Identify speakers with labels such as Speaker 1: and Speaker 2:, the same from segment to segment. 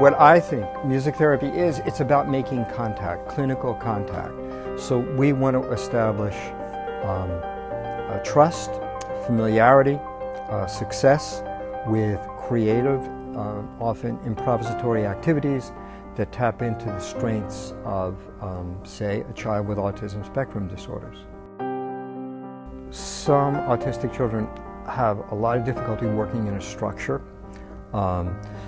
Speaker 1: What I think music therapy is, it's about making contact, clinical contact. So we want to establish trust, familiarity, success with creative, often improvisatory activities that tap into the strengths of, say, a child with autism spectrum disorders. Some autistic children have a lot of difficulty working in a structure.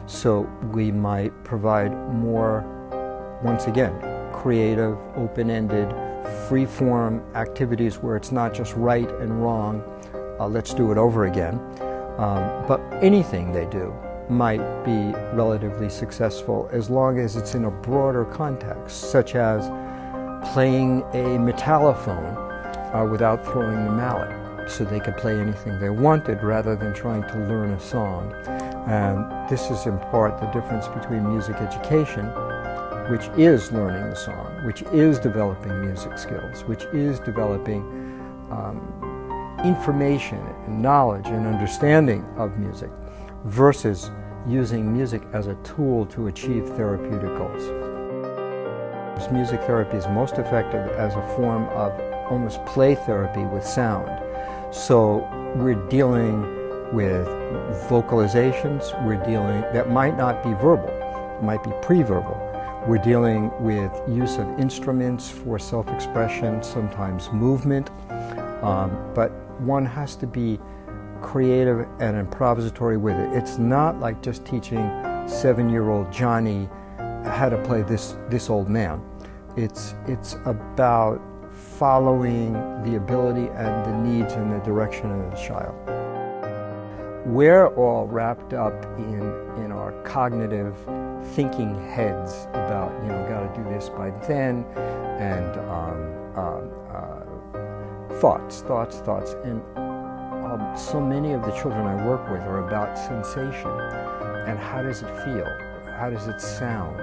Speaker 1: So we might provide more, once again, creative, open-ended, free-form activities where it's not just right and wrong, let's do it over again. But anything they do might be relatively successful as long as it's in a broader context, such as playing a metallophone without throwing the mallet, so they could play anything they wanted rather than trying to learn a song. And this is in part the difference between music education, which is learning the song, which is developing music skills, which is developing information and knowledge and understanding of music, versus using music as a tool to achieve therapeutic goals. Music therapy is most effective as a form of almost play therapy with sound. So we're dealing with vocalizations, that might not be verbal, might be pre-verbal. We're dealing with use of instruments for self-expression, sometimes movement, but one has to be creative and improvisatory with it. It's not like just teaching 7-year-old Johnny how to play this old man. It's about following the ability and the needs and the direction of the child. We're all wrapped up in our cognitive thinking heads about, got to do this by then, and thoughts. And so many of the children I work with are about sensation and how does it feel? How does it sound?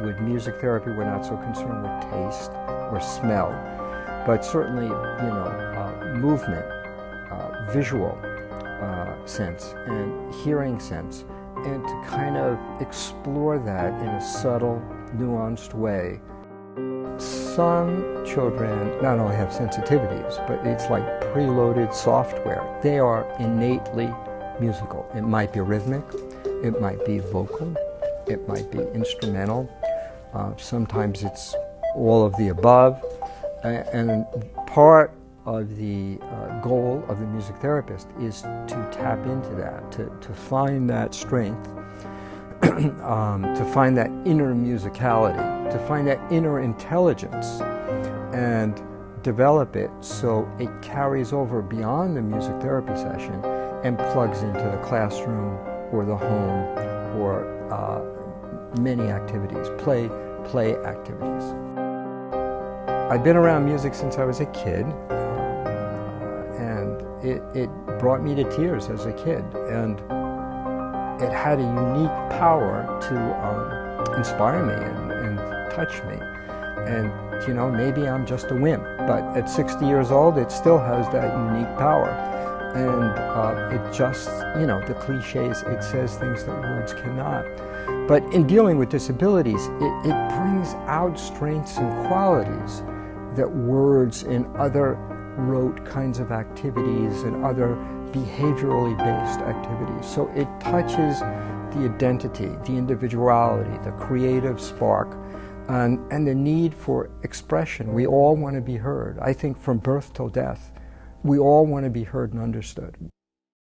Speaker 1: With music therapy, we're not so concerned with taste or smell, but certainly, movement, visual sense and hearing sense, and to kind of explore that in a subtle, nuanced way. Some children not only have sensitivities, but it's like preloaded software. They are innately musical. It might be rhythmic, it might be vocal, it might be instrumental. Sometimes it's all of the above. And part of the goal of the music therapist is to tap into that, to find that strength, to find that inner musicality, to find that inner intelligence, and develop it so it carries over beyond the music therapy session and plugs into the classroom or the home or many activities, play activities. I've been around music since I was a kid, and it brought me to tears as a kid, and it had a unique power to inspire me and touch me. And maybe I'm just a wimp, but at 60 years old it still has that unique power. And it just, the cliches, it says things that words cannot. But in dealing with disabilities, it brings out strengths and qualities that words and other rote kinds of activities and other behaviorally based activities. So it touches the identity, the individuality, the creative spark, and the need for expression. We all want to be heard. I think from birth till death, we all want to be heard and understood.